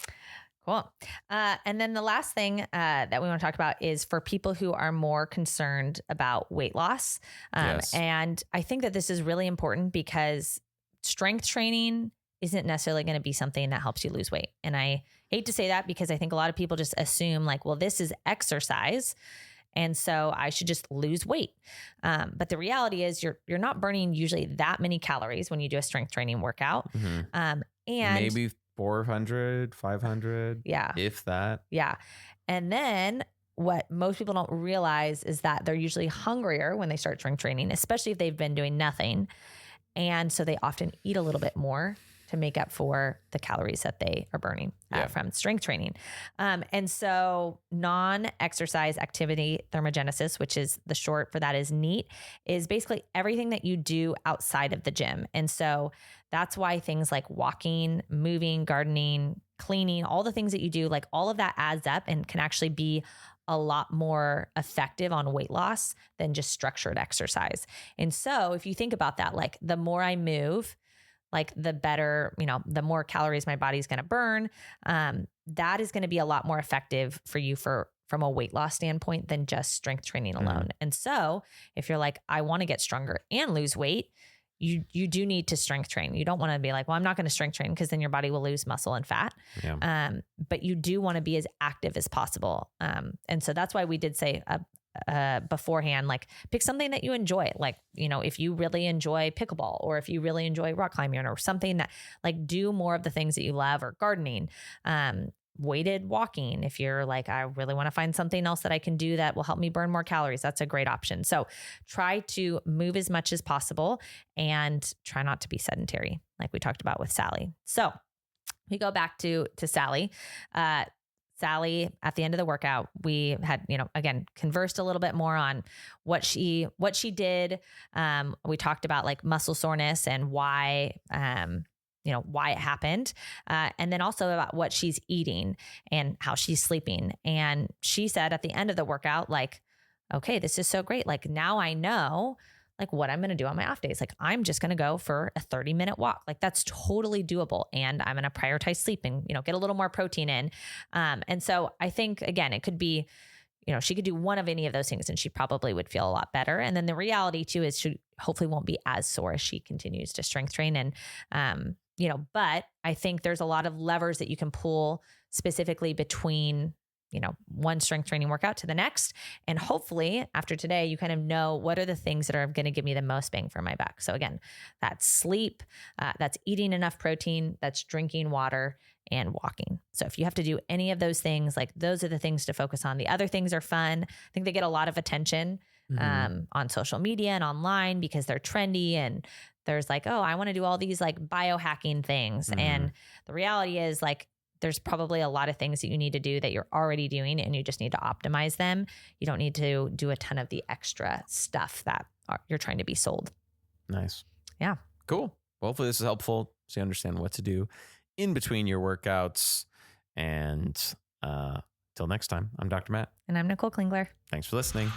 Cool. And then the last thing that we want to talk about is for people who are more concerned about weight loss. Yes. And I think that this is really important because strength training isn't necessarily going to be something that helps you lose weight. And I hate to say that because I think a lot of people just assume like, well, this is exercise, and so I should just lose weight. But the reality is you're not burning usually that many calories when you do a strength training workout. And maybe 400, 500, if that. Yeah. And then what most people don't realize is that they're usually hungrier when they start strength training, especially if they've been doing nothing. And so they often eat a little bit more to make up for the calories that they are burning from strength training. And so non-exercise activity thermogenesis, which is the short for that is NEAT, is basically everything that you do outside of the gym. And so that's why things like walking, moving, gardening, cleaning, all the things that you do, like all of that adds up and can actually be a lot more effective on weight loss than just structured exercise. And so if you think about that, like the more I move, like the better, the more calories my body's going to burn. That is going to be a lot more effective for you from a weight loss standpoint than just strength training alone. And so if you're like, I want to get stronger and lose weight, you do need to strength train. You don't want to be like, well, I'm not going to strength train because then your body will lose muscle and fat. But you do want to be as active as possible. And so that's why we did say beforehand, like pick something that you enjoy. Like, if you really enjoy pickleball, or if you really enjoy rock climbing, or something that like do more of the things that you love, or gardening, weighted walking. If you're like, I really want to find something else that I can do that will help me burn more calories, that's a great option. So try to move as much as possible and try not to be sedentary, like we talked about with Sally. So we go back to Sally. Sally, at the end of the workout, we had, again, conversed a little bit more on what she did. We talked about like muscle soreness and why it happened. And then also about what she's eating and how she's sleeping. And she said at the end of the workout, like, okay, this is so great. Like now I know like what I'm going to do on my off days. Like I'm just going to go for a 30-minute walk. Like that's totally doable. And I'm going to prioritize sleep and, get a little more protein in. And so I think, again, it could be, she could do one of any of those things and she probably would feel a lot better. And then the reality too is she hopefully won't be as sore as she continues to strength train. And, but I think there's a lot of levers that you can pull specifically between, one strength training workout to the next. And hopefully after today, you kind of know what are the things that are going to give me the most bang for my buck. So again, that's sleep, that's eating enough protein, that's drinking water and walking. So if you have to do any of those things, like those are the things to focus on. The other things are fun. I think they get a lot of attention on social media and online because they're trendy and there's like, oh, I want to do all these like biohacking things. And the reality is like, there's probably a lot of things that you need to do that you're already doing and you just need to optimize them. You don't need to do a ton of the extra stuff that you're trying to be sold. Nice. Yeah. Cool. Well, hopefully this is helpful so you understand what to do in between your workouts. And till next time, I'm Dr. Matt. And I'm Nicole Klingler. Thanks for listening.